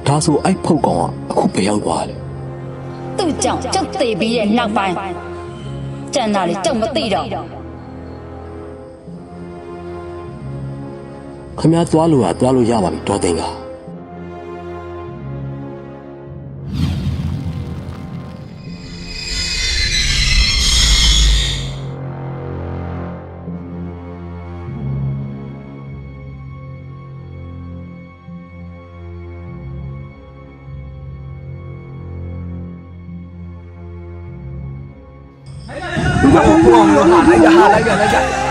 ဒါဆိုအဲ့ဖုတ်ကောင်ကအခုဘယ်ရောက်သွားလဲ သူ့ကြောင့်ကျုပ်သေးပြီးရဲ့နောက်ပိုင်းကျန်တာလေကျုပ်မသိတော့ ခမည်းသွားလို့ရသွားလို့ရပါပြီတော်တင်က 来着。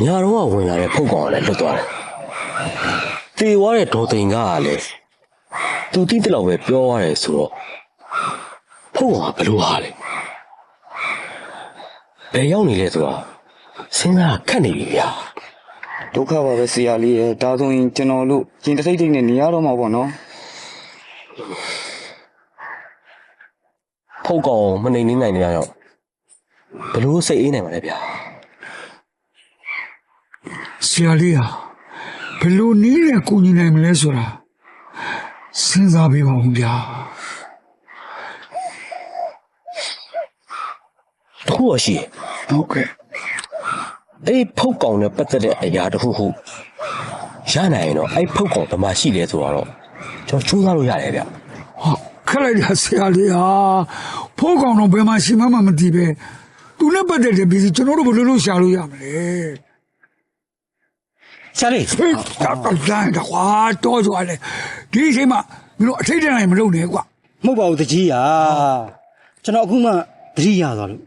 ညာတော့ဝင်လာတဲ့ဖုတ်ကောင်ကလည်းလွတ်သွားတယ်တေသွားတဲ့ဒေါ်သိန်ကလည်းသူတိတိလောက်ပဲပြောရတယ်ဆိုတော့ဖုတ်ကောင်ကဘလို့ဟာလဲဘယ်ရောက်နေလဲဆိုတော့စဉ်းစားခက်နေပြီဗျာ ဒုက္ခပါပဲဆရာလေးရဲ့ဒါဆိုရင်ကျွန်တော်တို့ရင်တစိမ့်တိတ်နဲ့နေရတော့မှာပေါ့နော် ဖုတ်ကောင်မနေနိုင်နေရတော့ဘလို့စိတ်အေးနိုင်မှာလဲဗျာ ဆရာလေးဟာဘယ်လိုနည်းနဲ့ကူညီနိုင်မလဲဆိုတာစဉ်းစားပေးပါဦးဗျာ တခုရှိ ဟုတ်ကဲ့ အဲ့ဖုတ်ကောင်နဲ့ပတ်သက်တဲ့အရာတခုခုရနိုင်ရင်တော့အဲ့ဖုတ်ကောင်တမရှိလဲဆိုတော့ကျွန်တော်စူးစမ်းလို့ရတယ်ဗျ ဟာခက်လိုက်တာဆရာလေးဟာဖိုးကောင်တော့ဘယ်မှာရှိမှမသိပဲသူနဲ့ပတ်သက်တဲ့ပြည်စီကျွန်တော်တို့ဘယ်လိုလုပ်ရှာလို့ရမလဲ ဆရာလေး ဟေးတော့တိုင်းတော့ဟာတော့ဆိုရတယ်ဒီအချိန်မှာမင်းတို့အထိတ်တနိုင်မလုပ်နဲ့ကွာ မဟုတ်ပါဘူးတကြီးอ่ะကျွန်တော်အခုမှသတိရသွားလို့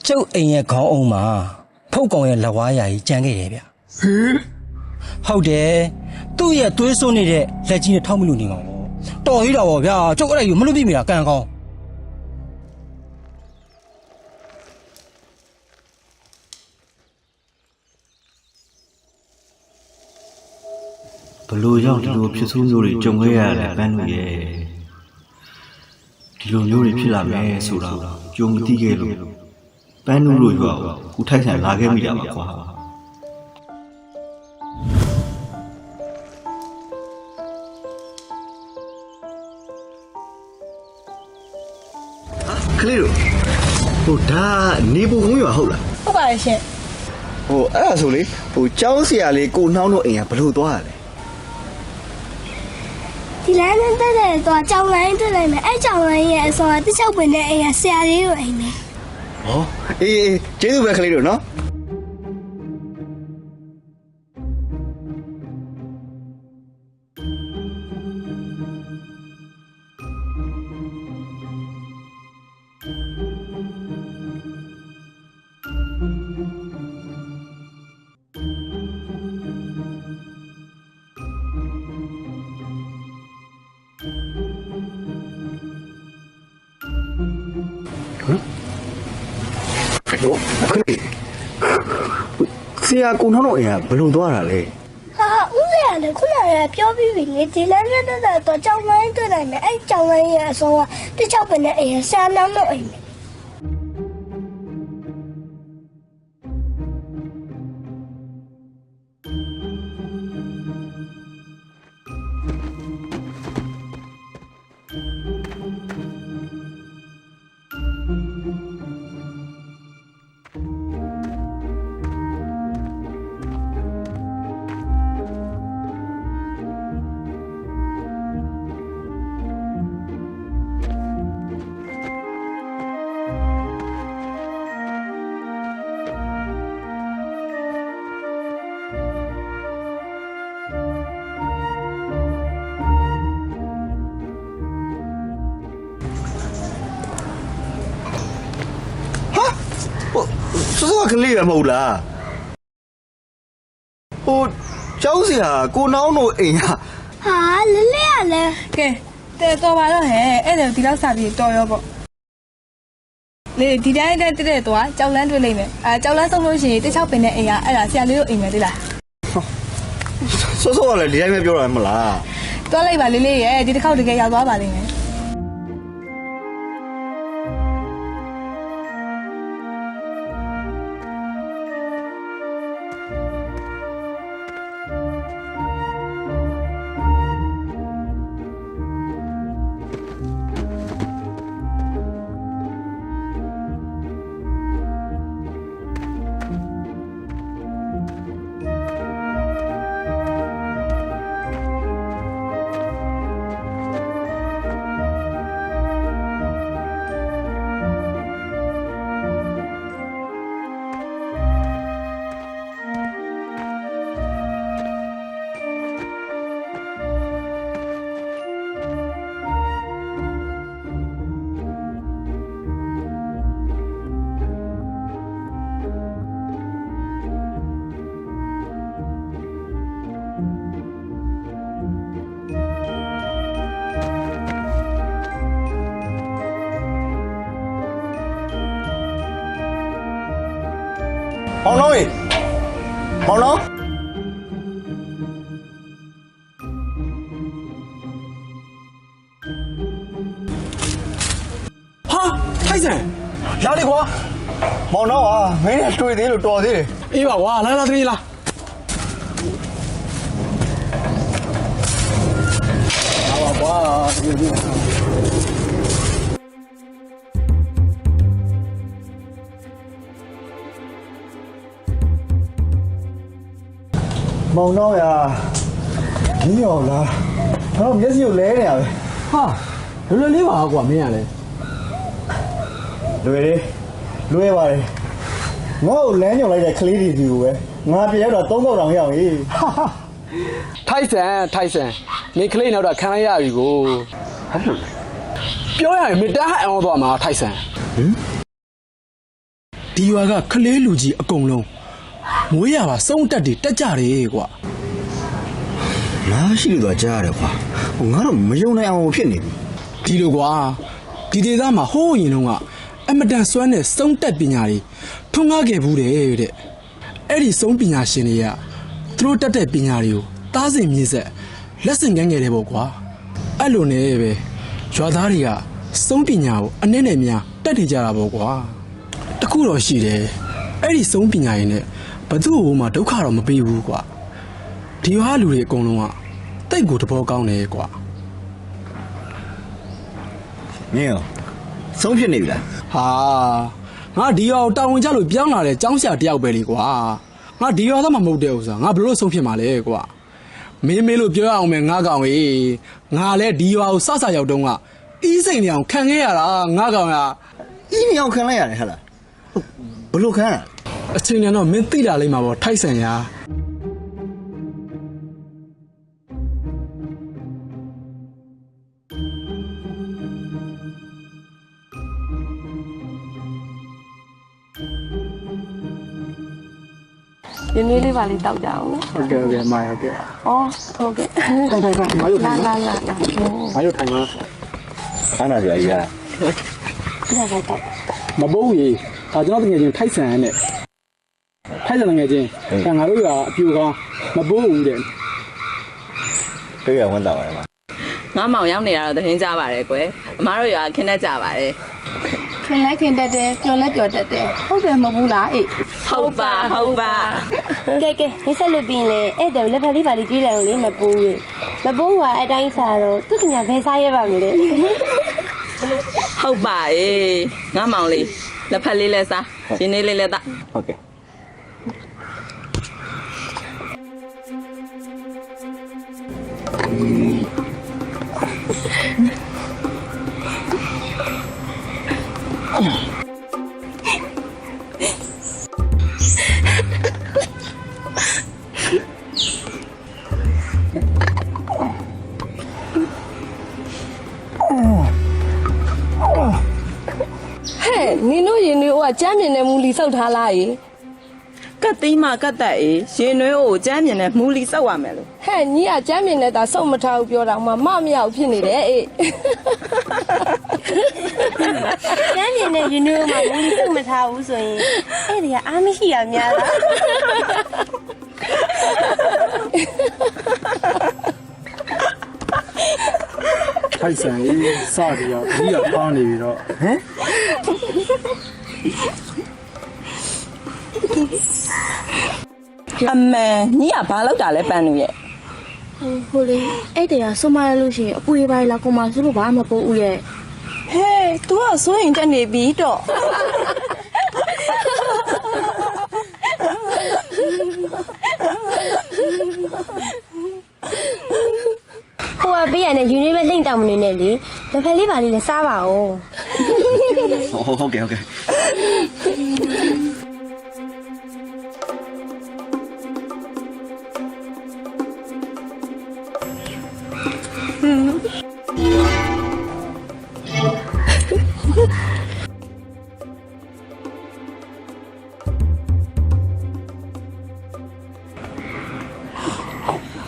ကျုပ်အိမ်ရဲ့ခေါင်းအုံးမှာဖုတ်ကောင်ရဲ့လက်ဝါးရာကြီးကြံခဲ့တယ်ဗျ ဟေး ဟုတ်တယ်သူ့ရဲ့သွေးစွန်းနေတဲ့လက်ကြီးနဲ့ထောက်မလို့နေမှာပေါ့တော်သေးတာပေါ့ဗျာကျုပ်အဲ့ဒါကြီးမလွတ်ပြမိတာကံကောင်း ဘလို့ကြောင့်ဒီလိုဖြစ်ဆိုးမျိုးတွေကြုံခဲ့ရလဲပန်းလို့ရဲ့ဒီလိုမျိုးတွေဖြစ်လာမယ်ဆိုတော့ကြုံမသိခဲ့လို့ ပန်းနုလို့ရွာကိုထိုက်ဆန်လာခဲ့မိတာပါကွာကလေးတို့ဟိုဒါနေပူကုန်းရွာဟုတ်လား ဟုတ်ပါရဲ့ရှင် ဟိုအဲ့ဒါဆိုလေဟိုကျောင်းဆရာလေးကိုနှောင်းတို့အိမ်ကဘလို့သွားရလဲ ဒီလမ်းနဲ့တက်တဲ့တော့ကြောင်လိုင်းတွေ့လိုက်မယ်အဲ့ကြောင်လိုင်းရဲ့အစောကတစ်ချောက်ပင်နဲ့အိမ်ကဆရာလေးတို့အိမ်ပဲ ဟောအေးကျေးဇူးပဲကလေးတို့နော်ဆရာကိုနှောင်းတို့အိမ်ကဘလို့သွားတာလဲ ဟာဦးလေးကလည်းခုနကပြောပြီးပြီလေဒီလမ်းနဲ့တက်တဲ့တော့ကြောင်လိုင်းတွေ့လိုက်မယ်အဲ့ကြောင်လိုင်းရဲ့အစောကတစ်ချောက်ပင်နဲ့အိမ်ကဆရာနောင်းတို့အိမ်ပဲ စောကလေးရမဟုတ်လားဟိုကျောင်းဆရာကိုနှောင်းတို့အိမ်က ဟာလေးလေးကလည်း ကဲတဲတော်ပါတော့ဟဲ့အဲ့ဒါဒီလောက်စာပြီးတော်ရောပေါ့လေဒီတိုင်းတက်တဲ့တော့ကြောက်လန်းတွေ့လိမ့်မယ်အဲကြောက်လန်းဆုံးလို့ရှိရင်တစ်ချောက်ပင်တဲ့အိမ်ကအဲ့ဒါဆရာလေးတို့အိမ်ပဲသိလား စောကလည်းဒီတိုင်းပဲပြောရမှာလား တော်လိုက်ပါလေးလေးရဲ့ဒီတစ်ခေါက်တကယ်ရောက်သွားပါလိမ့်မယ် မောင်နှောင်းရေမောင်နှောင်း ဟာထိုက်ဆန်လာလေကွာ မောင်နှောင်းဟာမင်းနဲ့တွေ့သေးလို့တော်သေးတယ် အေးပါကွာလာတမီးလာလာပါကွာ မောင်နှောင်းရာဒီရောလားတော့မျက်စိကိုလဲနေရပဲ ဟာလွယ်လွယ်လေးပါကွာမင်းကလည်း လွယ်ပါတယ်ငါ့ကိုလမ်းညွှန်လိုက်တဲ့ကလေးတွေဒီကိုပဲငါပြရောက်တော့3ပေါက်တောင်ရောက်ပြီ ထိုက်ဆန်မင်းကလေးနောက်တော့ခံလိုက်ရပြီကို ဟုတ်လို့ ပြောရရင်မင်းတန်းဟန်အောင်သွားမှာထိုက်ဆန်ဒီရွာကကလေးလူကြီးအကုန်လုံးမွေးရပါစုံတက်တွေတက်ကြတယ်ကွာ ငါရှိလို့တော့ကြားရတယ်ကွာဟိုငါတော့မယုံနိုင်အောင်ဖြစ်နေပြီ ဒီလိုကွာဒီဒေသမှာဟိုးရင်တော့ကအမတန်စွမ်းတဲ့စုံတက်ပညာတွေထွန်းကားခဲ့ဘူးတဲ့အဲ့ဒီစုံပညာရှင်တွေကသူတို့တက်တဲ့ပညာတွေကိုတားစင်မြင့်ဆက်လက်ဆင့်ကမ်းခဲ့တယ်ပေါ့ကွာအဲ့လိုနဲ့ပဲရွာသားတွေကစုံပညာကိုအနည်းနဲ့များတက်နေကြတာပေါ့ကွာတခု ခုတော့ရှိတယ်အဲ့ဒီစုံပညာရည်နဲ့ဘသူ့ဟိုမှဒုက္ခတော့မပေးဘူးကွာဒီဟာလူတွေအကုန်လုံးကတိတ်ကိုတဘောကောင်းတယ်ကွာ မင်းရောဆုံးဖြစ်နေပြီလား ဟာငါဒီရောတာဝန်ကျလို့ပြောင်းလာတဲ့ကျောင်းဆရာတယောက်ပဲလေကွာငါဒီရောသားမှမဟုတ်တဲ့ဥစ္စာငါဘယ်လိုဆုံးဖြစ်မှာလဲကွာမင်းမေးလို့ပြောရအောင်မယ်ငါကောင်ကြီးငါလည်းဒီရောစရောက်တုန်းကအီးစိန်နေအောင်ခံခဲ့ရတာငါကောင်က အင်းမြောင်ခံလိုက်ရတယ်ဟဲ့လားဘလို့ခံရ အချိန်နဲ့တော့မင်းသိလာလိမ့်မှာပေါ့ထိုက်ဆန်ရာဒီနေ့လေးပါလေးတောက်ကြအောင်နော် ဟုတ်ကဲ့ဟုတ်ကဲ့မိုင်ဟုတ်ကဲ့ ဩဟုတ်ကဲ့ ထိုင်မရုပ်ထိုင် လာ မရုပ်ထိုင်ပါ ခန္ဓာပြာကြီးရ ရပါတော့ မဘိုးကြီးဒါကျွန်တော်တကယ်ချင်းထိုက်ဆန်နဲ့ထိုက်ဆန်တကယ်ချင်းငါတို့ကအပြူကောင်းမဘိုးဘူးတဲ့ တွေ့ရဝန်တာပါလား ငါမောင်ရောက်နေတာတော့သတင်းကြပါတယ်ကွယ်အမားတို့ရွာခင်းတတ်ကြပါတယ် ခင်လိုက်ခင်တက်တယ်ပြောလဲပြောတတ်တယ်ဟုတ်တယ်မဟုတ်ဘူးလားအေး ဟုတ်ပါ ကဲနေဆက်လို့ပြီးရင်အဲ့တယ်လက်ဖက်လေးပါလေးကြီးလိုက်အောင်လေမပိုးဘူးမပိုးကအတိုင်းစားတော့သူကညာဘယ်စားရပါမလဲ ဟုတ်ပါအေးငါမောင်လေးလက်ဖက်လေးလဲစားရင်းလေးလေးလဲသား ဟုတ်ကဲ့ ဟဲ့နင်တို့ရင်တွေကကြမ်းမြင်တဲ့မူလီစောက်ထားလားအေး ကတ်သိမ်းမှကတ်တက်အေးရင်နွေးကိုကြမ်းမြင်တဲ့မူလီစောက်ရမယ်လို့ ဟဲ့ညီကကြမ်းမြင်နေတာစောက်မထားဘူးပြောတာမှမမရောက်ဖြစ်နေတယ်အေး ကျန်းမြင်တဲ့ယူနီမှာမူလီစုမထားဘူးဆိုရင်အဲ့ဒီကအားမရှိရများလား ထိုက်ဆန်ရေးစပြီးတော့ဒီကပေါင်းနေပြီးတော့ဟမ် အမှန်ညီကဘာလောက်တာလဲပန်းလူရဲ့ ဟိုလေအဲ့တည်းကဆုံးမရလို့ရှိရင်အပူရပါလာကောင်မဆိုလို့ဘာမှမပိုးဘူးရဲ့ ဟဲ့ तू ကစိုးရင်တက်နေပြီတော့ ဟိုကပေးရတဲ့ယူနီပဲလိမ့်တောင်မနေနဲ့လေလက်ဖက်လေးပါလေးလည်းစားပါဦး ဟုတ်ကဲ့ဟုတ်ကဲ့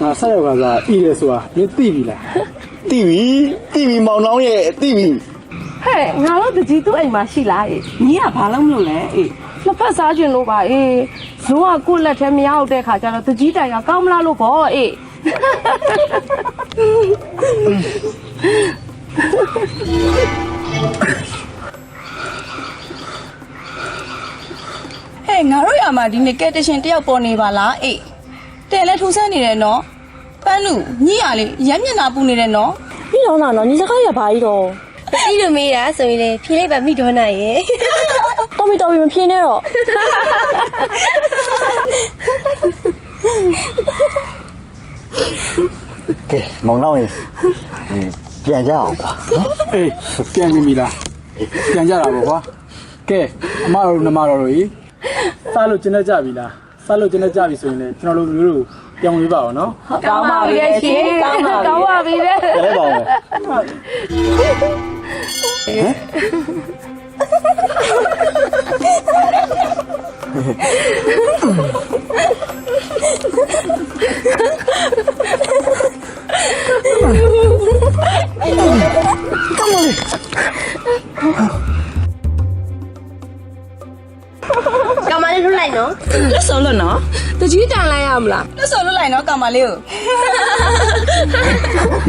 ငါဆက်ရောက်ကစားအီးရဲဆိုတာမင်းသိပြီလား တိပြီမောင်နှောင်းရဲ့တိပြီ ဟဲ့ငါတို့တကြီးသူ့အိမ်မှာရှိလားအေး ညီကဘာလို့မလို့လဲအေး နှစ်ဖက်စားကျင်လို့ပါအေးဇိုးကကိုယ့်လက်ထဲမရောက်တဲ့ခါကျတော့တကြီးတိုင်ကကောင်းမလားလို့ပေါ့အေး ဟဲ့ငါတို့ရမှာဒီနေ့ကဲတရှင်တယောက်ပေါ်နေပါလားအေးတဲလဲထူးဆန်းနေတယ်နော်ပန်းလူညီရလေရမ်းမျက်နှာပူနေတယ်နော် ပြီးတော့တော့ညီစကားရပါ ਈ တော့တိလို့မေးတာဆိုရင်လေဖြေလိုက်ပါမိတော့နိုင်ရဲ့တော်ပြီမဖြေနဲ့တော့ ကဲမောင်နှောင်းရဲ့ပြန်ကြအောင်ပါ အေးပြန်ပြီလားပြန်ကြတာပေါ့ကွာကဲအမတို့နှမတော်တို့ကြီးစားလို့ကျင်းတတ်ကြပြီလားစားလို့ကျင်းတတ်ကြပြီဆိုရင်လည်းကျွန်တော်တို့လူတို့ပြောင်းပေးပါအောင်နော် ကောင်းပါပြီလေရှင်ကောင်းပါပြီလေ လဲပါဦး ကောင်မလေးလွတ်လိုက်နော် လက်စုံလို့နော် တကြီးတန်လိုက်ရမလား လက်စော်လွတ်လိုက်နော်ကောင်မလေးကို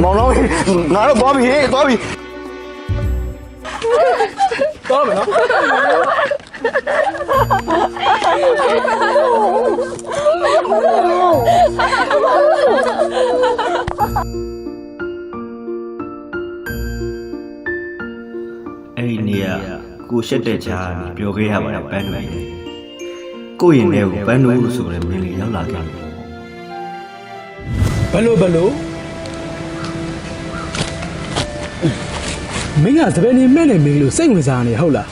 မောင်နှောင်းငါတို့သွားပြီဟေးသွားပြီ တော့မယ်နော် အဲ့ဒီနေ့ကကိုရှက်တဲ့ကြားပြောခဲ့ရပါတယ်ပန်းတွေကိုရင်ထဲကိုပန်းတို့ဆိုတဲ့မင်းလေးရောက်လာခဲ့တယ် ဘယ်လိုမင်းကသပယ်နေမဲ့နေမင်းလို့စိတ်ဝင်စားနေဟုတ်လား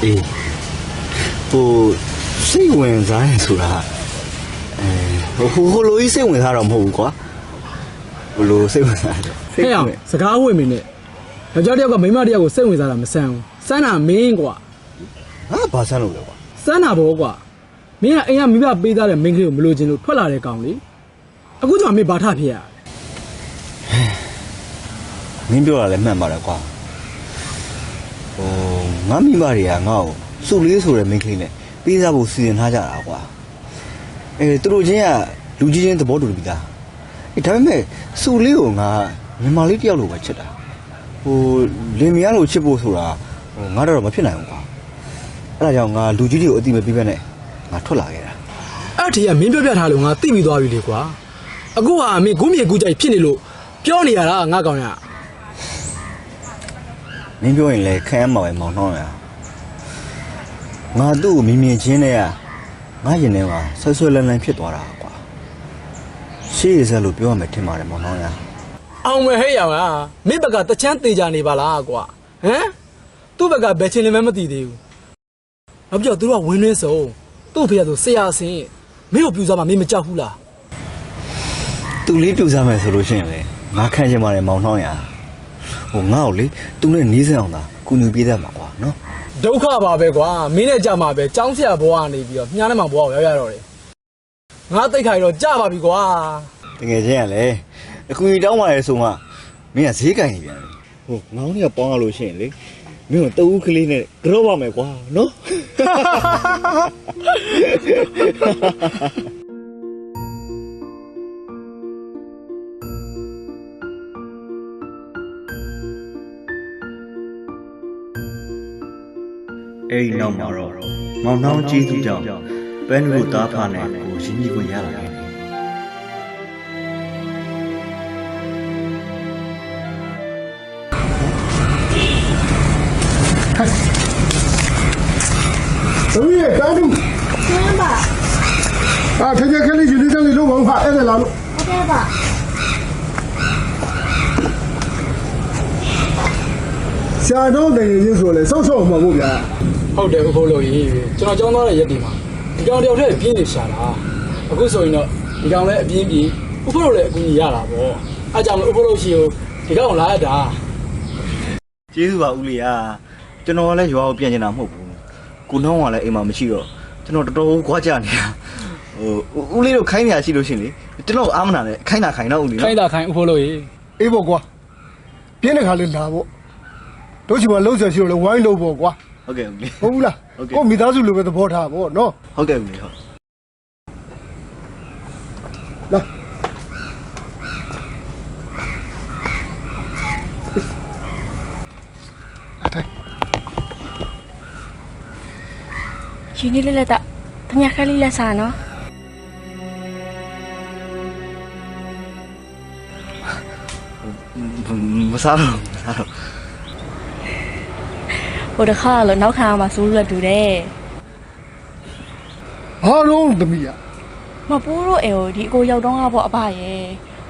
အေးဟိုစိတ်ဝင်စားရင်ဆိုတာဟိုလိုကြီးစိတ်ဝင်စားတော့မဟုတ်ဘူးကွာဟိုလိုစိတ်ဝင်စားတယ် ဟဲ့အောင်စကားဝင်မင်းနဲ့ယောက်ျားတစ်ယောက်ကမိန်းမတစ်ယောက်ကိုစိတ်ဝင်စားတာမဆန်းဘူးစမ်းတာမင်းကွာ ဟာဘာဆန်းလို့လဲကွာ စမ်းတာဘောကွာမင်းကအိမ်ကမိဘပေးသားတဲ့မိန်းကလေးကိုမလို့ချင်းလို့ထွက်လာတဲ့ကောင်လေအခုကျမှမင်းဘာထဖြစ်ရ မင်းပြောတာလည်းမှန်ပါတယ်ကွာဟိုငါမိမတွေကငါ့ကိုစုလေးဆိုတဲ့မိန်းကလေးနဲ့ပေးစားဖို့စီစဉ်ထားကြတာကွာသူတို့ချင်းကလူကြီးချင်းသဘောတူပြီးသားဒါပေမဲ့စုလေးကိုငါမြန်မာလေးတယောက်လိုပဲချစ်တာဟိုလင်မယားလိုချစ်ဖို့ဆိုတာဟိုငါတော့မဖြစ်နိုင်ဘူးကွာအဲ့ဒါကြောင့်ငါလူကြီးတွေကိုအတိမပေးဘဲနဲ့ငါထွက်လာခဲ့တာ အဲ့ဒီကမင်းပြောပြထားလို့ငါသိပြီးသွားပြီလေကွာအခုဟာမင်းဂုံးမြေကူးကြိုက်ဖြစ်နေလို့ပြောနေရတာငါကောင်ရ မင်းပြောရင်လည်းခံရမှာပဲမောင်နှောင်းရငါသူ့ကိုမြင်ချင်းနဲ့ကငါရင်ထဲမှာဆွဲလန်းလန်းဖြစ်သွားတာကွာရှေ့ရစလို့ပြောရမယ်ထင်ပါတယ်မောင်နှောင်းရ အောင်မဟဲ့ရောင်ဟာမင်းဘက်ကတချမ်းသေးကြနေပါလားကွာဟမ်သူ့ဘက်ကဘယ်ချင်းလည်းမသိသေးဘူးနောက်ပြောသူတို့ကဝင်းရင်းစုံသူ့ဖေကဆိုဆရာအစင်းမင်းကိုပြူစားမှမင်းမကြောက်ဘူးလား သူလေးပြူစားမယ်ဆိုလို့ရှိရင်လေငါခံချင်ပါတယ်မောင်နှောင်းရဟိုငါ့ကိုလေသူနဲ့နီးစင်အောင်သာကုညီပေးတတ်မှာကွာနော် ဒုက္ခပါပဲကွာမင်းနဲ့ကြမှာပဲចောင်းဆရာဘွားကနေပြီးတော့မြားနဲ့မှဘွားကိုရောက်ရတော့တယ်ငါတိတ်ခိုင်တော့ကြပါပြီကွာ တကယ်ချင်းကလေအခုကြီးတောင်းပါရဲဆိုမှမင်းကဈေးကင်နေပြန်တယ်ဟိုငောင်းကြီးကပေါင်းရလို့ရှိရင်လေမင်းကတအူးကလေးနဲ့ကြောပါမယ်ကွာနော် အဲ့ဒီနောက်မှာတော့မောင်နှောင်းကြီးသူကြောင့်ပန်းတို့သားဖားနဲ့ကိုရင်းကြီးကိုရလာတယ် သမီးရဲ့တားတူ ကျင်းပါ အာခက်ခက်လေးယူနေတယ်လို့ဘာမှအဲ့ဒါလားလို့ ဟုတ်ကဲ့ပါ ဆရာတော်တကယ်ချင်းဆိုလဲစောက်စောက်မှာပေါ့ဗျာ ဟုတ်တယ်ဟုတ်လို့ကြီးကျွန်တော်ကြောင်းသွားတဲ့ရက်ဒီမှာဒီကောင်တယောက်တည်းပြင်းနေရှာတာအခုဆိုရင်တော့ဒီကောင်လည်းအပြင်းပြေဥပ္ပလို့လည်းအကူကြီးရတာပေါ့အဲကြောင့်ဥပ္ပလို့ရှိကိုဒီကောင်လာရတာ ကျေးဇူးပါဦးလေးอ่ะကျွန်တော်ကလည်းရွာကိုပြန်ကျင်တာမဟုတ်ဘူးကိုနှောင်းကလည်းအိမ်မှာမရှိတော့ကျွန်တော်တော်တော်ခွာကြနေတာဟိုဦးလေးတို့ခိုင်းနေရရှိလို့ရှင်လေကျွန်တော်အားမနာနဲ့ခိုင်းတာခိုင်းတော့ဦးလေး ခိုင်းတာခိုင်းဥပ္ပလို့ကြီး အေးပေါ့ကွာပြင်းတဲ့ခါလေးလာပေါ့တို့ချီမှာလှုပ်ဆက်ရှိလို့လဲဝိုင်းလို့ပေါ့ကွာ ဟုတ်ကဲ့ဦးလေး ဟုတ်ဘူးလားကိုမိသားစုလိုပဲသဘောထားပေါ့နော် ဟုတ်ကဲ့ဦးလေးဟုတ် လာ ယူနေလေးလက်တော့တမခက်လေးလက်စားနော် မစားတော့ ဟိုတခါလို့နောက်ခါမှာစိုးရက်တူတယ် ဟာလုံးသမီးอ่ะ မပိုးတို့အေကိုဒီအကိုရောက်တော့ကပေါ့အဖရဲ့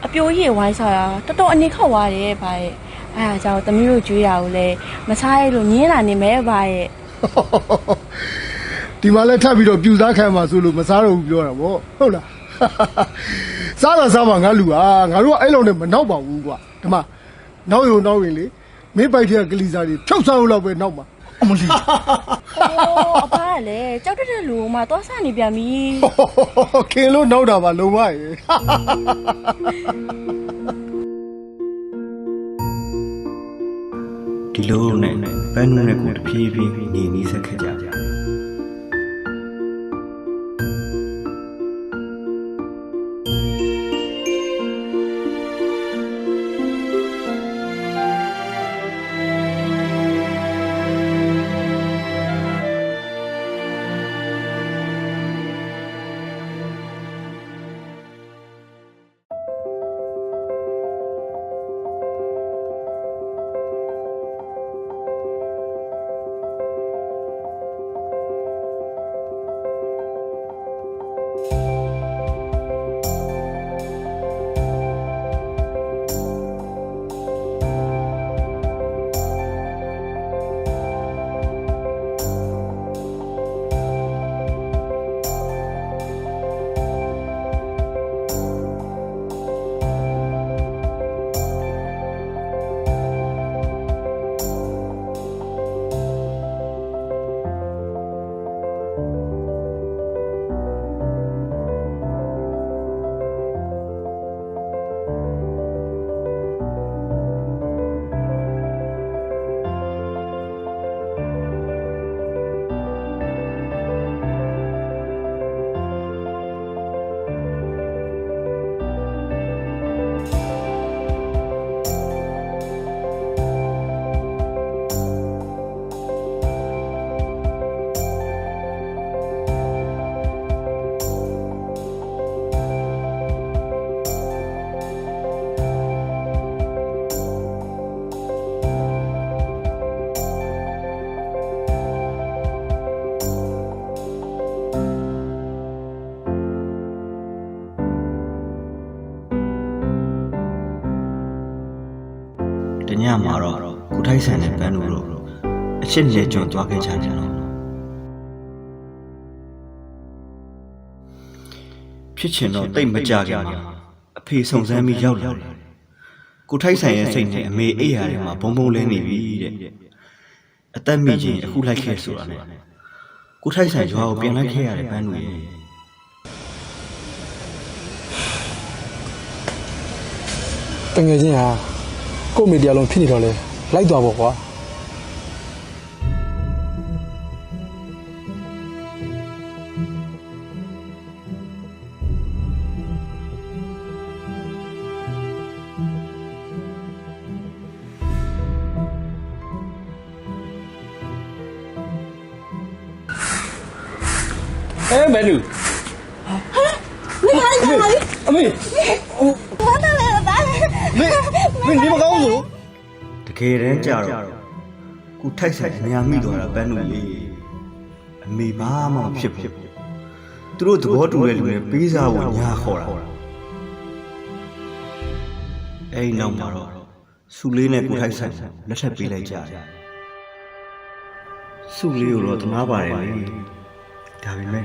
အပြိုးကြီးဝိုင်းစားတာတော်တော်အနေခောက်သွားတယ်ဗျရဲ့အဲဒါကြောင့်သမီးတို့ကြွေးတာကိုလည်းမစားရလို့ညင်းလာနေမဲဗျရဲ့ ဒီမှာလဲထပ်ပြီးတော့ပြူစားခံမှာဆိုလို့မစားတော့ဘူးပြောတာပေါ့ဟုတ်လားစားတာစားမှာငါလူอ่ะငါတို့ကအဲ့လိုနဲ့မနောက်ပါဘူးကွာဒီမှာနောက်ရုံနောက်ရင်လေမင်းပိုက်တဲ့ကလေးစားတွေဖြုတ်စားလို့တော့ပဲနောက်မှာအမလီ အိုးအဖကလည်းကြောက်တဲ့လူမှသွားစားနေပြန်ပြီ ခင်လို့နောက်တာပါလုံမရေ ဒီလိုနဲ့ပန်းနဲ့ကိုတဖြည်းဖြည်းနေနီးဆက်ခဲ့ကြတယ် မှာတော့ကိုထိုက်ဆန်တဲ့ပန်းတို့အချစ်နဲ့ကြုံသွားခဲ့ကြတယ်နော်ဖြစ်ချင်တော့တိတ်မကြခင်မှာအဖေစုံစမ်းပြီးရောက်လာတယ်ကိုထိုက်ဆန်ရဲ့စိတ်နဲ့အမေအိပ်ရာထဲမှာဘုံဘုံလဲနေပြီတဲ့အသက်မိချင်းအခုလိုက်ခဲ့ဆိုတာနဲ့ကိုထိုက်ဆန်ရွာကိုပြန်လိုက်ခဲ့ရတဲ့ပန်းတို့ရဲ့တငယ်ချင်းဟာကို့မိတရားလုံးဖြစ်နေတော့လဲလိုက်သွားပေါ့ကွာဘယ်လူအမေမင်းဒီမကောင်းဘူး တကယ်တမ်းကြတော့ကိုထိုက်ဆန်အများမိသွားတာပန်းတို့လေအမေဘာမှမဖြစ်ဘူးသူတို့သဘောတူတဲ့လူတွေပေးစားဖို့ညာခေါ်တာအဲ့နောက်မှာတော့စူလေးနဲ့ကိုထိုက်ဆန်လက်ထပ်ပေးလိုက်ကြတယ်စူလေးကိုတော့သနာပါတယ်လေဒါပေမဲ့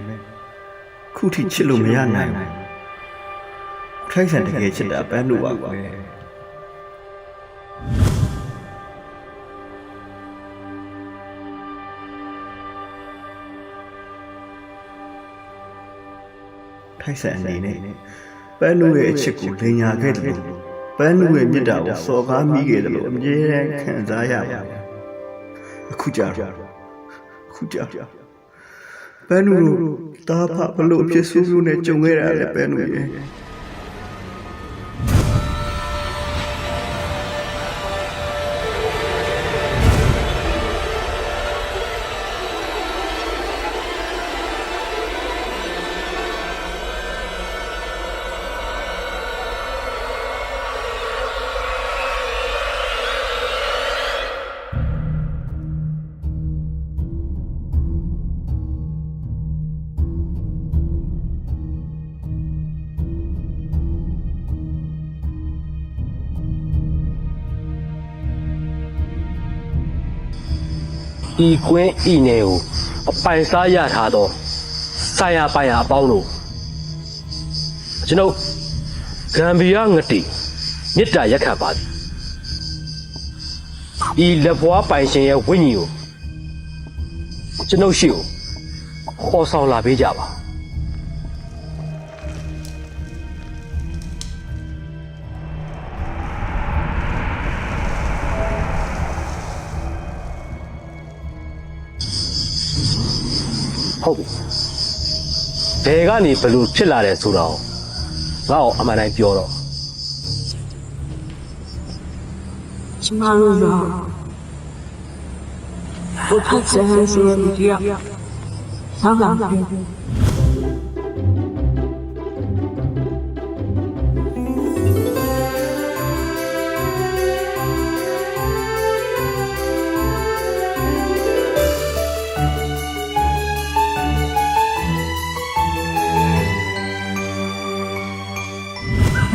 ခုထိချစ်လို့မရနိုင်ဘူးထိုက်ဆန်တကယ်ချစ်တာပန်းတို့ပါကွယ်ထိုက်ဆန်အနေနဲ့ပန်းတို့ရဲ့အချစ်ကိုလိန်ညာခဲ့တယ်လို့ပန်းတို့ရဲ့မြတ်တာကိုစော်ကားမိခဲ့တယ်လို့အမြဲတမ်းခံစားရပါတယ်အခုကြပန်းတို့တားဖဘလို့အဖြစ်ဆိုးဆိုးနဲ့ကြုံခဲ့ရတဲ့ပန်းတို့ရဲ့ဤကွင်းဤနယ်ကိုအပိုင်စားရထားသောဆိုင်ရာပိုင်ရာအပေါင်းတို့ကျွန်ုပ်ဂမ်ဘီယာငတိမေတ္တာရက်ခံပါသည်ဤလက်ဘွားပိုင်ရှင်ရဲ့ဝိညာဉ်ကိုကျွန်ုပ်ရှိကိုခေါ်ဆောင်လာပေးကြပါဟုတ်ပြီဘယ်ကနေဘလို့ဖြစ်လာတယ်ဆိုတော့ငါ့ကိုအမှန်တိုင်းပြောတော့ ကျမတို့တော့ဘုရားဆရာဆိုတဲ့ဒီကဆောင်းလာတယ်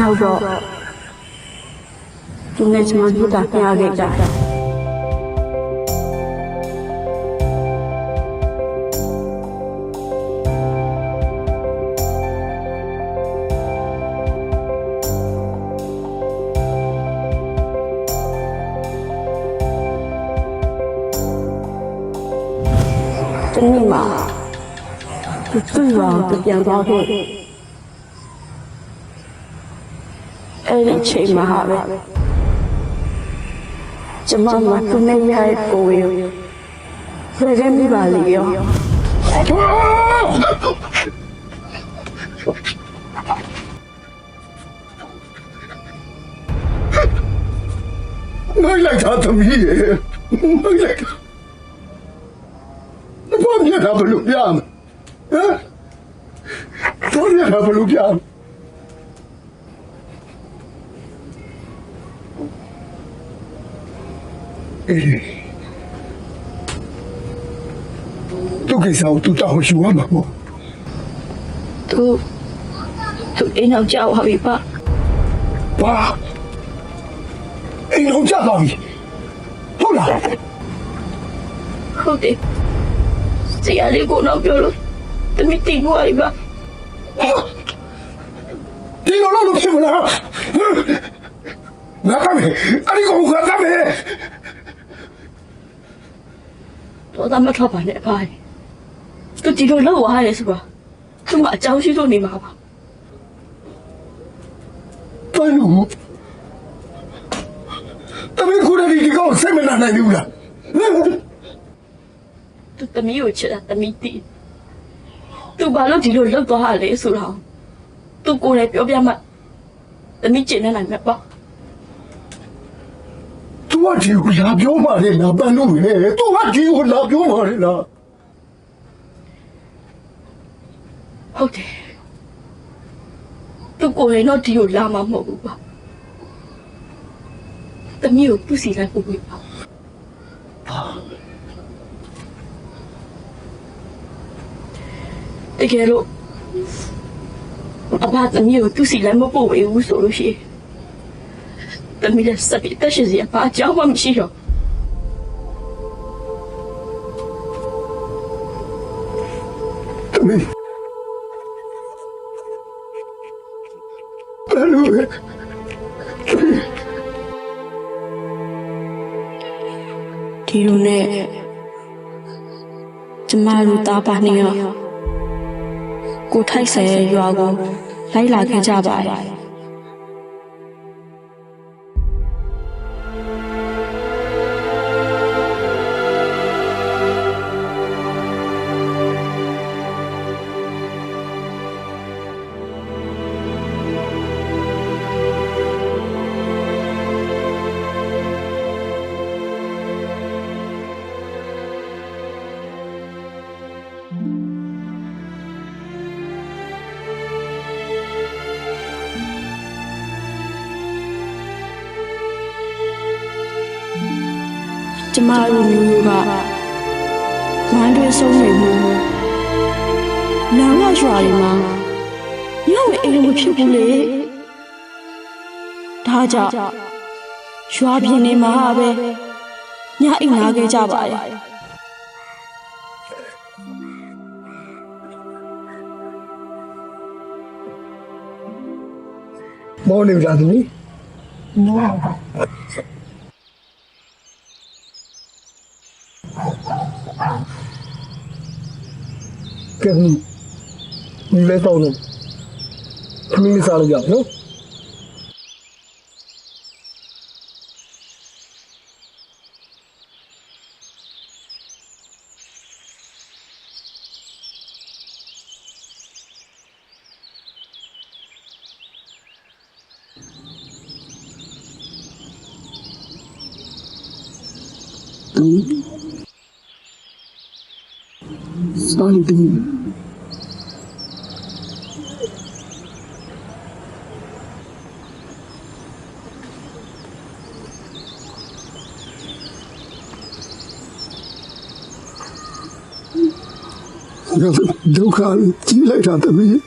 နောက်တော့သူနဲ့ကျွန်တော်တို့တာပြရခဲ့ကြတယ်ဒီနေ့မှာသူ့ရောပြန်သွားခဲ့အဲ့ဒီချိန်မှာပဲကျမမသူနဲ့ရတဲ့ကိုယ်ကိုဖရခဲ့မိပါလေရောနိုင်လိုက်တာသမီးရဲ့နိုင်လိုက်တာဘာမြတ်တာဘလို့ပြမဟမ်ဘာမြတ်တာဘလို့ပြမသူကိစ္စကိုသူတောင်းရှူရမှာပေါ့သူအိမ်အောင်ကြောက်ပါပြီပါအိမ်အောင်ကြောက်ပါပြီ ဟုတ်လား ဟုတ်တယ်ဆရာလေးကတော့ပြောလို့တမီတိဘွားကြီးပါ ဒီလိုလို့ဖြစ်မလားငါကမယ်အဲ့ဒီကောင်ကတမယ် တော့သမထပါနဲ့ပါသူဒီလိုလောက်သွားတယ်ဆိုတော့သူမအကြောင်းရှိလို့နေမှာပါ တော်လို့တမင်ကိုယ်ဒီကောင်စိတ်မနာနိုင်ဘူးလား သူတမီကိုချစ်တာတမီတိသူဘာလို့ဒီလိုလောက်သွားရလဲဆိုတော့သူကိုယ်လည်းပြောပြမှတမီကျင်နေနိုင်မှာပေါ့ तू ကဒီကိုလာပြောမှလေလားပန်းလို့လေ तू ကဒီကိုလာပြောမှလေလား ဟုတ်တယ်သူကိုယ်လည်းတော့ဒီကိုလာမှာမဟုတ်ဘူးပါတမီကိုသူ့စီလိုက်ပို့ပေးပါတကယ်လို့အဘသမီးကိုသူ့စီလိုက်မပို့ပေးဘူးဆိုလို့ရှိရင်သမီးလည်းစပစ်တက်ရှိစီအပါအကြောင်းမှမရှိတော့ တမင်ဘယ်လိုလဲ ဒီလိုနဲ့ကျမတို့တာပါနေရောကိုထိုက်ဆယ်ရွာကိုလိုက်လာခဲ့ကြပါတယ်ကျမတို့မျိုးကဝမ်းတွေဆုံးနေမှုလောင်ရရွာတွေမှာညဝဲအိမ်မဖြစ်ဘူးလေဒါကြောင့်ရွာပြင်နေမှာပဲညအိမ်လာခဲ့ကြပါတယ် မောနေကြသမီးမောကဲဒီလေတော့လို့သမီးစားလို့ရနော် Sorry, dude. Don't call it. See you later, Tommy.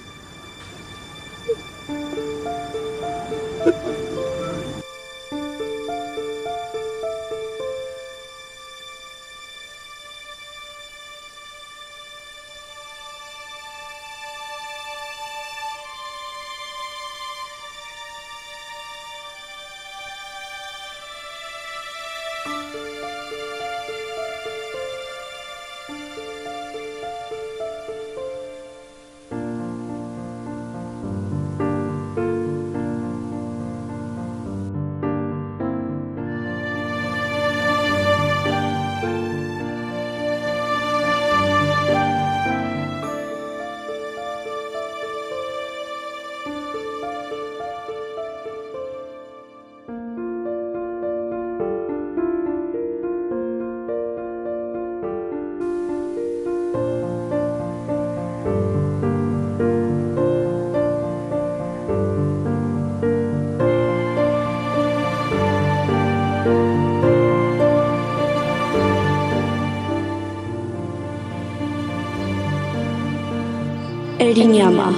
အဲ့ဒီညမှာ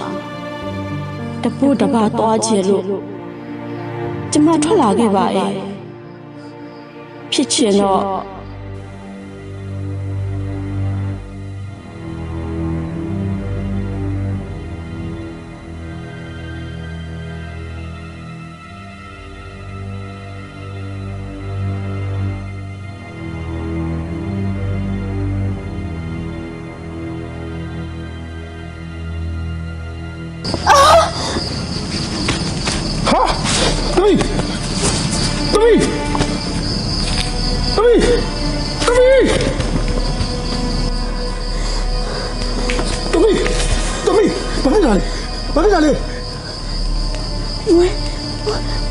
တပို့တပါသွားချင်လို့ကျမထွက်လာခဲ့ပါရဲ့ ဖြစ်ချင်တော့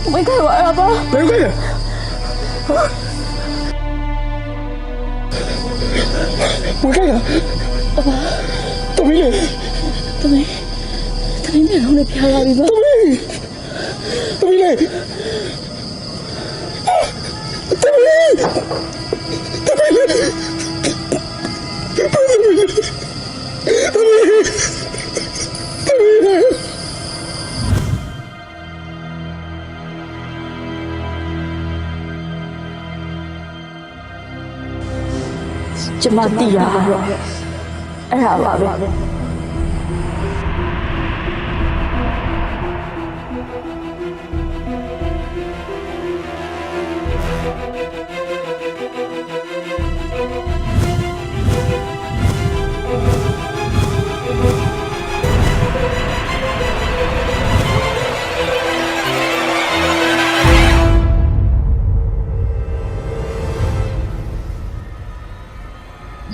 我没看完了吧？没看见。我看看。大明嘞？大明那龙的飘来的吧？大明嘞？大明嘞？ကျမသိရပါတော့အဲ့ဒါပါပဲ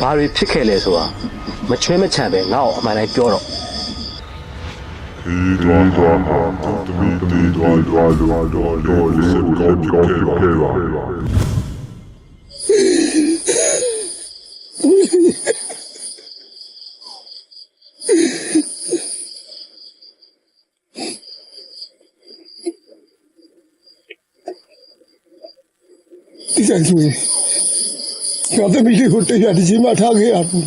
ဘာတွေဖြစ်ခဲ့လဲဆိုတာမချွဲမချမ်းပဲငါ့ကိုအမှန်တိုင်းပြောတော့ ဒီကနေ့ငါသမီးလေးကိုတရားဒီချိန်မှထားခဲ့ရဘူး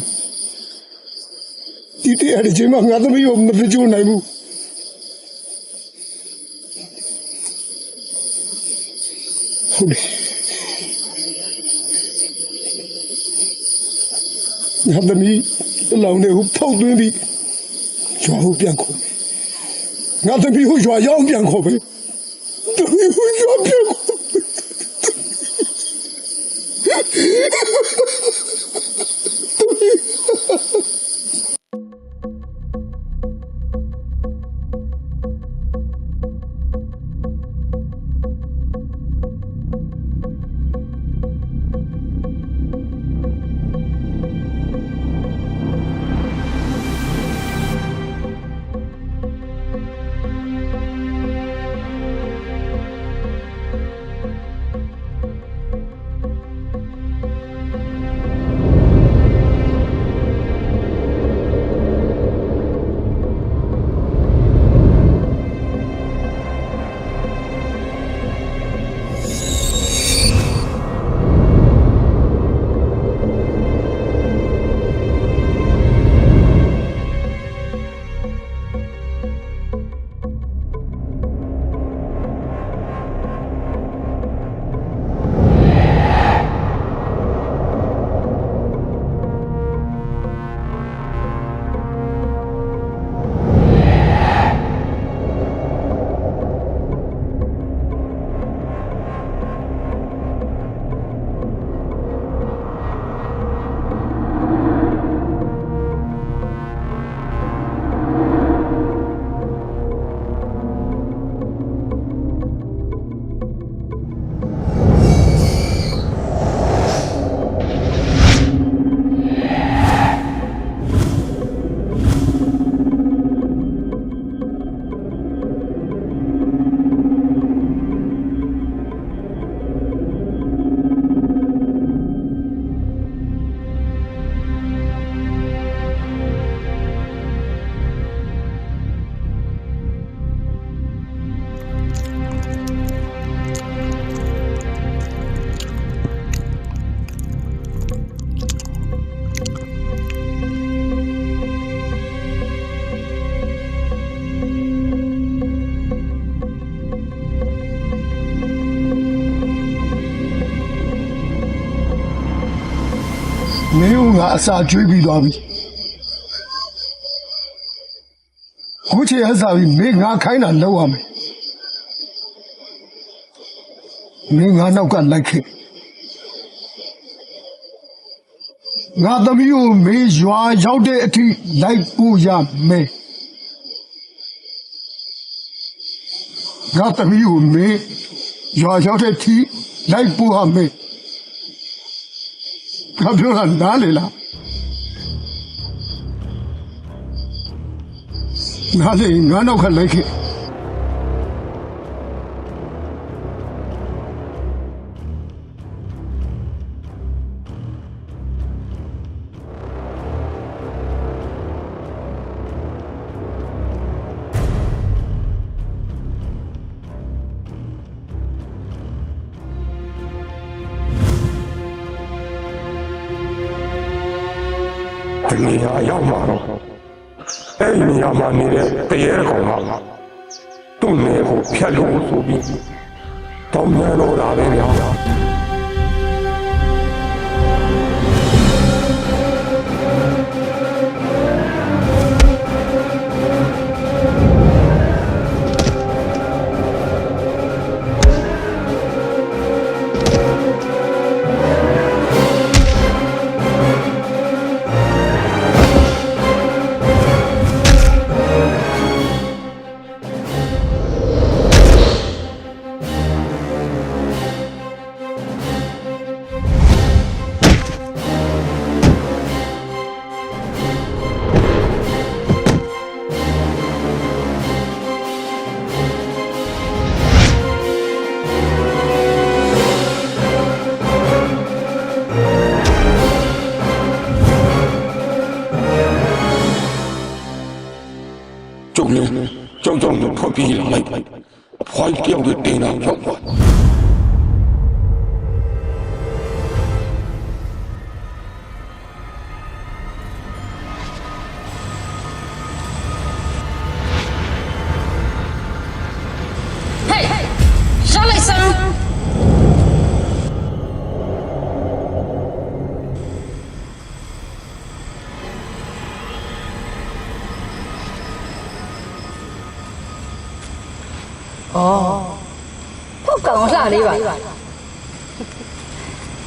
ဒီတရားဒီချိန်မှငါသမီးကိုမကြိုးနိုင်ဘူးဟုတ်တယ်ငါသမီးလောင်နေကိုဖောက်သွင်းပြီးရွာကိုပြန်ခေါ်ငါသမီးကိုရွာရောက်ပြန်ခေါ်ပဲသမီးကိုရွာပြန်ခေါ် ငါအစာကျွေးပြီးသွားပြီခုချေအစားပြီးမင်းငါခိုင်းတာလောက်ရမယ်မင်းငါနောက်ကလိုက်ခဲ့ငါသမီးကိုမင်းရွာရောက်တဲ့အထိလိုက်ပို့ရမယ်ငါသမီးကိုမင်းရွာရောက်တဲ့အထိလိုက်ပို့ရမယ်ငါပြောတာနားလေလားငါလည်းငါနောက်ကလိုက်ခဲ့ဒီနေရာရောက်မှာတော့အဲ့ဒီနေရာမှာနေတဲ့တရေကောင်ကသူ့နေကိုဖျက်လို့ဆိုပြီးတောင်းရတော့တာပဲဗျာကြောက်ထွက်ပြေးလာလိုက်ခွိုင်းပြောက်တဲ့တင်တာဖြောက်သွားရှာလိုက်စမ်းဟုတ်ကောင်လှလေးပါ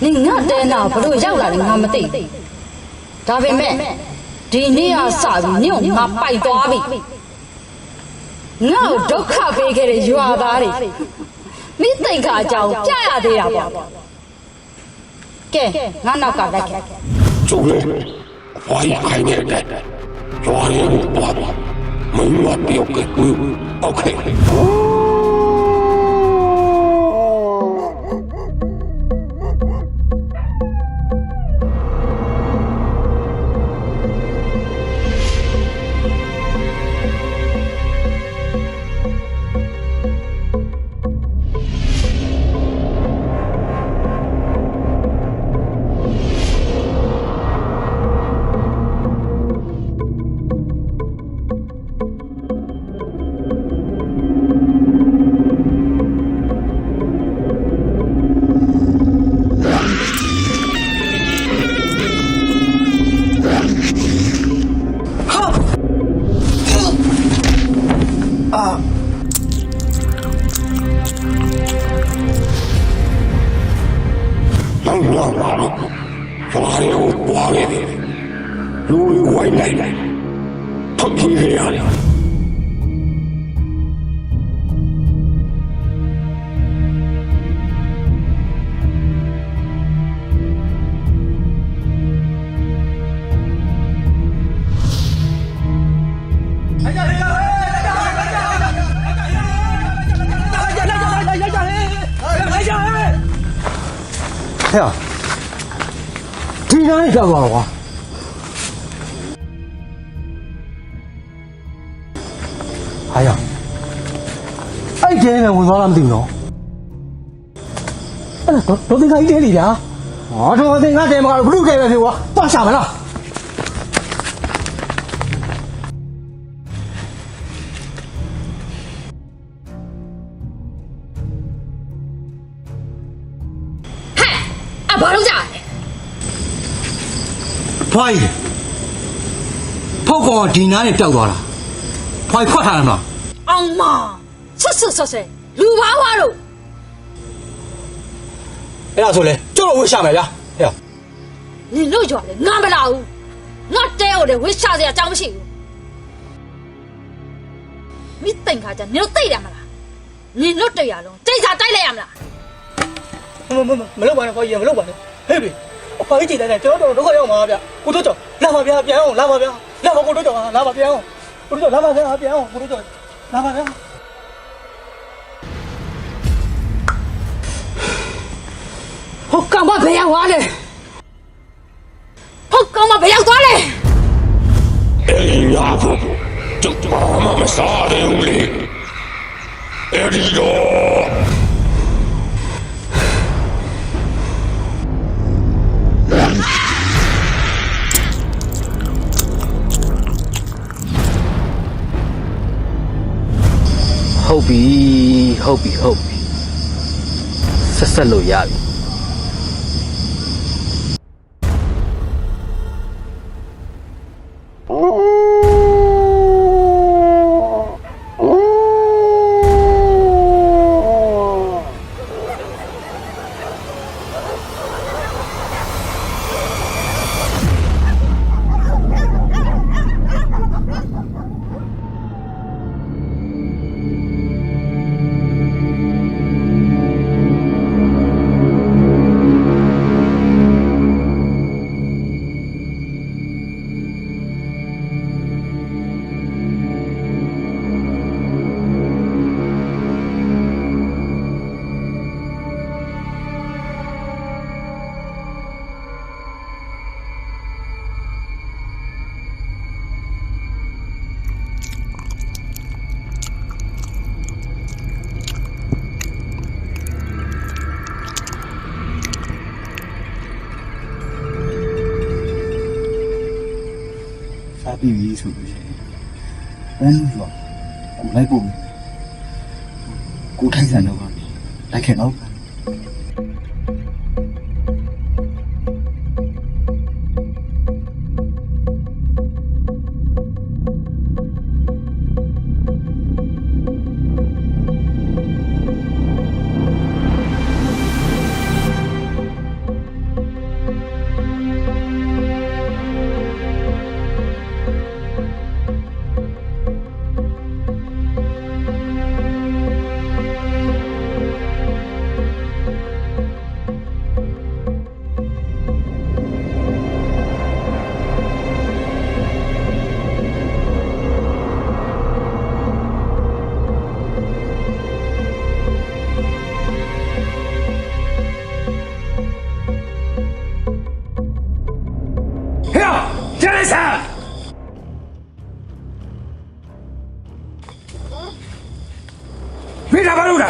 နင်ငါတဲနာဘလို့ရောက်လာလဲငါမသိဒါပေမဲ့ဒီနေ့ကစပြီးညို့ငါပိုက်သွားပြီငါ့ကိုဒုက္ခပေးခဲ့တဲ့ရွာသားတွေမိသိက္ခာအကြောင်းပြရသေးတာပေါ့ကဲငါနောက်ကလိုက်ခဲ့ကျုပ်လည်းဝိုင်းခိုင်းနေတဲ့ရွာရဲကိုသွားပါမင်းမတယောက်ကကိုโอเคဟဲ့ဒီတိုင်းကြောက်သွားတော့ကွာဟာရအဲ့ကျဲနဲ့ဝင်သွားလားမသိဘူးနော်အဲ့ဒါတော့တင်္ဂါကြီးတဲလေဗျာဟောတော့တင်္ဂါတဲမှာဘလူးတဲပဲဖြစ်ကွာသွားရှာမလားဘာလို့ကြာ ဖွားကြီးဖောက်ကောင်ဒီနားနဲ့ပျောက်သွားတာဖွားကြီးခွတ်ထားတယ်မလား အောင်မဆက်လူပါဝါတို့ အဲ့ဒါဆိုလေကျုပ်တို့ဝှရှာမယ်ဗျာဟဲ့ နင်တို့ကြွားလေငါမလာဘူးငါတဲဟုတ်တယ်ဝှရှာစရာအကြောင်းမရှိဘူးမိတိန်ခါကျနင်တို့သိတယ်မလားနင်တို့တရားလုံးတိတ်စာတိုက်လိုက်ရမလား မလုပ်ပါနဲ့ဖွားကြီးမလုပ်ပါနဲ့ဟဲ့ပြီဖွားကြီးကြည်လိုက်တယ်ကျွန်တော်တို့ဒုက္ခရောက်မှာဗျကိုတို့ကြောင့်လာပါဗျာပြန်အောင်လာပါဗျာလာပါကိုတို့ကြောင့်လာပါပြန်အောင်ကိုတို့ကြောင့်လာပါဗျာပြန်အောင်ကိုတို့ကြောင့်လာပါဗျာ ဟုတ်ကောင်မဘယ်ရောက်သွားလဲဟုတ်ကောင်မဘယ်ရောက်သွားလဲ Ja, du Mama, was sah der Uli? Erido! ဟုတ်ပြီဆက်လို့ရပြီပြီးပြီဆိုလို့ရှိရင်ဘယ်လိုလဲလိုက်ဖို့ကိုထိုင်စံတော့လိုက်ခဲ့တော့ Mira, Baruna!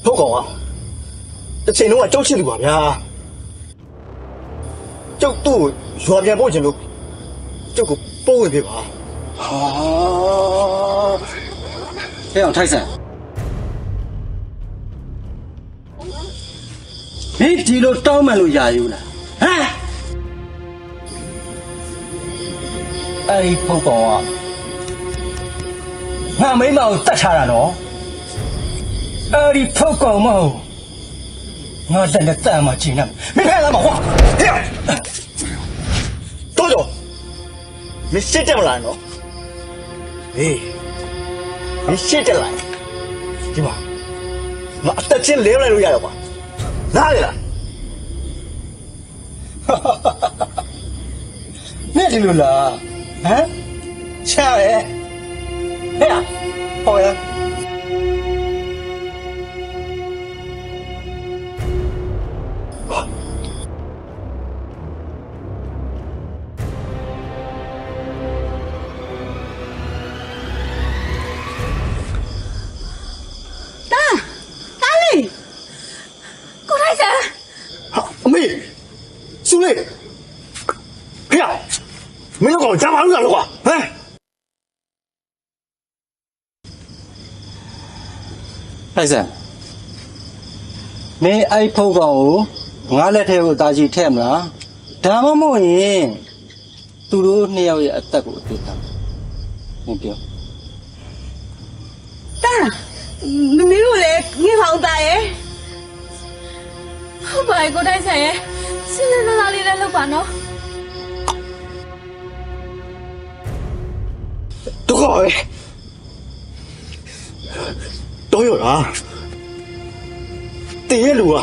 ဟုတ်ကောင်อ่ะတစ်ချိန်လုံးကကြောက်ချစ်သူပါဗျာကြောက်သူ့ရွာပြန်ပို့ခြင်းလို့ကြောက်ကိုပို့ဝင်ပြပါဟာဟဲ့အောင်ထိုက်ဆန်မင်းဒီလိုတောင်းမှန်လို့ယာယူလားဟမ်အဲ့ဒီဖုတ်ကောင်อ่ะငါမိမကိုတတ်ထားတာနော်အဲ့ဒီဖုတ်ကောင်မဟုတ်ငါလက်နဲ့တတ်မှချိန်နေမင်းဖဲလာမကွာဟဲ့တော်မင်းစစ်တယ်မလားနော်ဟေးမင်းစစ်တယ်လားဒီမှာမအသက်ချင်းလဲလိုက်လို့ရတော့ကွာနားလေလားမင်းဒီလိုလားဟမ်ချာရဲဟဲ့ဟောရမင်းတို့ကကြားမလို့လားကွာဟမ်ထိုက်စံ မင်းအဲ့ဖုတ်ကောင်ကိုငါလက်ထဲကိုတာချီထည့်မလားဒါမှမဟုတ်ရင်သူတို့နှစ်ယောက်ရဲ့အသက်ကိုအတူတမ်းမပြော တာမမေတို့လည်းငေးဖောင်းတာရဲ့ဟုတ်ပါရဲ့ကိုတိုင်းဆိုင်ရဲ့စဉ်းစားလာလေးလည်းလုပ်ပါနော် ဒုက္ခပဲတော့ရတာတည့်ရလူက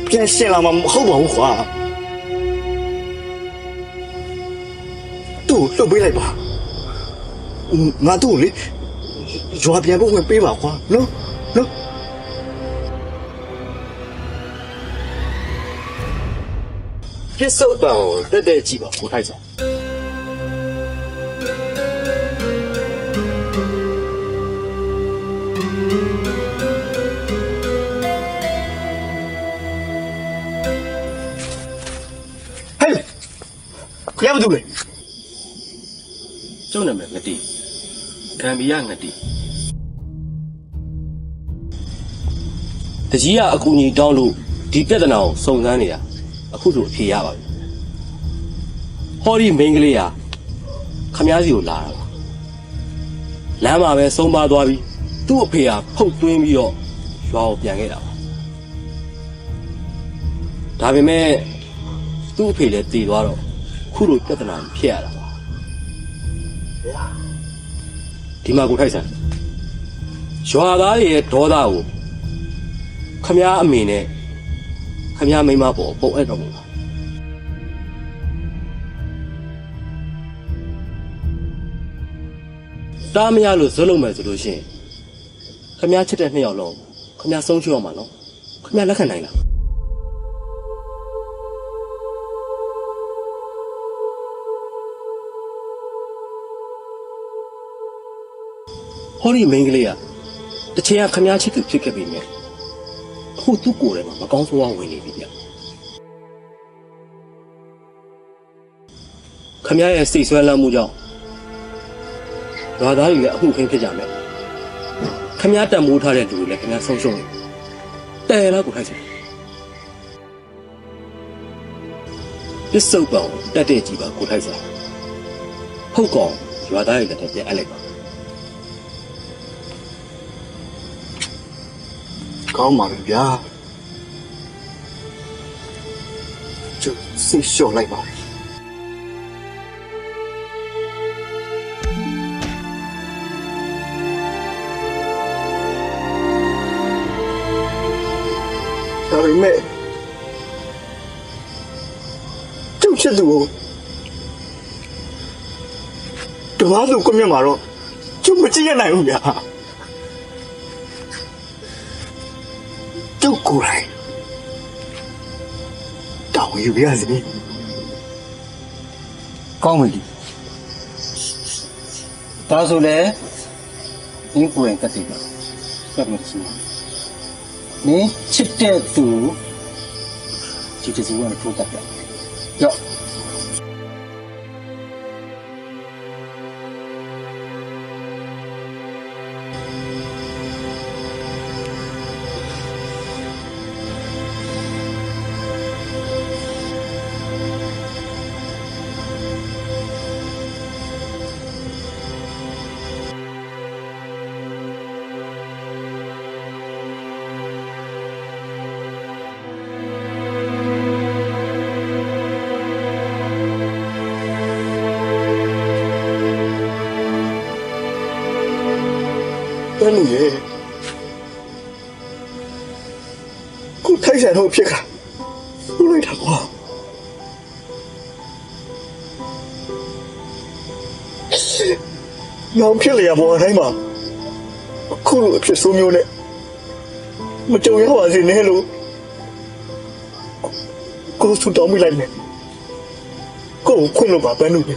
ပြန်ရှင်းလာမှာမဟုတ်ပါဘူးခွာသူ့လှုပ်ပေးလိုက်ပါငါတို့လေရွာပြန်ဖို့ဝင်ပေးပါခွာနော်ပြစ်စုံတော့တက်တက်ကြည့်ပါကိုထိုက်ဆောင်ရမတူလေ ကျုံနာမည်ငတိဂမ်ဘီယာငတိတကြီးကအကူအညီတောင်းလို့ဒီပြဿနာကိုစုံစမ်းနေတာအခုဆိုအဖြေရပါပြီဟောဒီမိန်းကလေးဟာခမားစီကိုလာတာပါလမ်းမှာပဲဆုံးပါသွားပြီးသူ့အဖေဟာဖုတ်သွင်းပြီးတော့ရွာကိုပြန်ခဲ့တာပါဒါပေမဲ့သူ့အဖေလည်းတည်သွားတော့ခုလိုပြဿနာဖြစ်ရတာပါဒီမှာကိုထိုက်ဆန်ရွာသားရဲ့ဒေါသကိုခမားအမေနဲ့ခမားမိန်းမပေါ်ပုံအဲ့တော့မလားတားမရလို့ဇွတ်လုံးမယ်ဆိုလို့ရှိရင်ခမားချစ်တဲ့နှစ်ယောက်လုံးခမားဆုံးချောမှာနော်ခမားလက်ခံနိုင်လားဟောဒီမိန်းကလေးကတချင်ကခမားချစ်သူဖြစ်ခဲ့ပြီမြဲအခုသူ့ကိုယ်ထဲမှာမကောင်းဆိုးဝါးဝင်နေပြီဗျခမားရဲ့စိတ်ဆွဲလမ်းမှုကြောင့်ရွာသားတွေလည်းအမှုခင်းဖြစ်ကြမယ်ခမားတန်မိုးထားတဲ့လူတွေလည်းခမားဆုံးရှုံးနေတယ်လားကိုထိုက်စင်ပစ္စုပန်တက်တဲ့ကြည့်ပါကိုထိုက်စင်ဟုတ်ကောင်ရွာသားတွေလည်းပြန်အပ်လိုက်ပါကောင်းပါပြီဗျာကျုပ်စိတ်လျှော့လိုက်ပါဒါပေမဲ့ကျုပ်ချစ်သူကိုဓမ္မသူကွမျက်မှာတော့ကျုပ်မကြည့်ရနိုင်ဘူးဗျာကျုပ်ကိုယ်တိုင်တောင်းယူရစီကောင်းပြီဒါဆိုလေဒီကိုရင်ကတိပါစက်မစူနင်းချစ်တဲ့သူဒီတစုံနဲ့ထုတ်တတ်တယ်ကြောက်တဲ့လူရဲ့ကိုထိုက်ဆန်တော့ဖြစ်ခါလို့လိုက်တာကွာနောင်ဖြစ်လျာပေါ်တိုင်းမှာအခုလိုအဖြစ်ဆိုးမျိုးနဲ့မကြုံရပါစေနဲ့လို့ကိုဆူတောင်းမိလိုက်မယ်ကိုခွင့်လို့ပါပဲလို့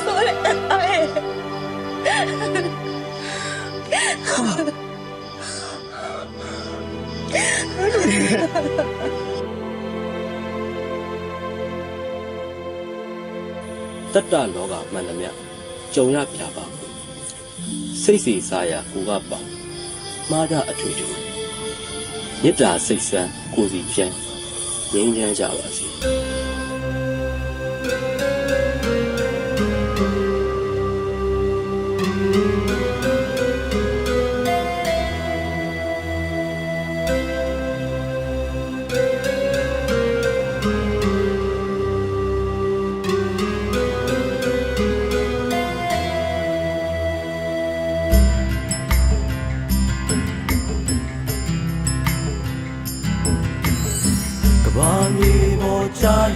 ဆိုရဲ တတ္တလောကမှန်သမျှကြုံရပြပါစိတ်စီစားရကိုကပါမှားတာအထွေထွေမေတ္တာစိတ်ဆန်းကိုစီဖြန်းငြိမ်းချမ်းကြပါစေ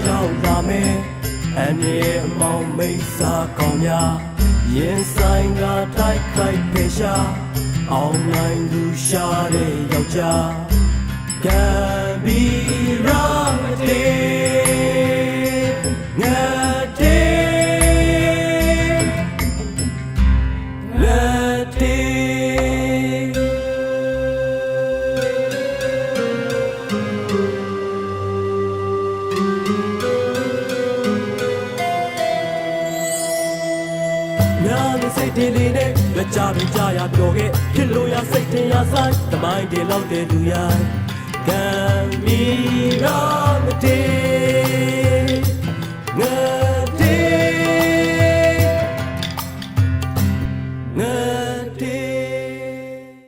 ရောက်လာမယ်အနေအမောင်မိတ်စာကောင်းများရင်ဆိုင်ကတိုက်ခိုက်ပေရှာအောင်နိုင်သူရှာတဲ့ယောက်ျားကံပြီးရမတဲ့ငါတဲ့လက်တဲ့ဒီလေးနဲ့ကြပြကြရပြောခဲ့ဖြစ်လို့ရစိတ်ထင်ရဆိုင်တမိုင်းတွေလောက်တဲ့လူရကံမီရာမတေ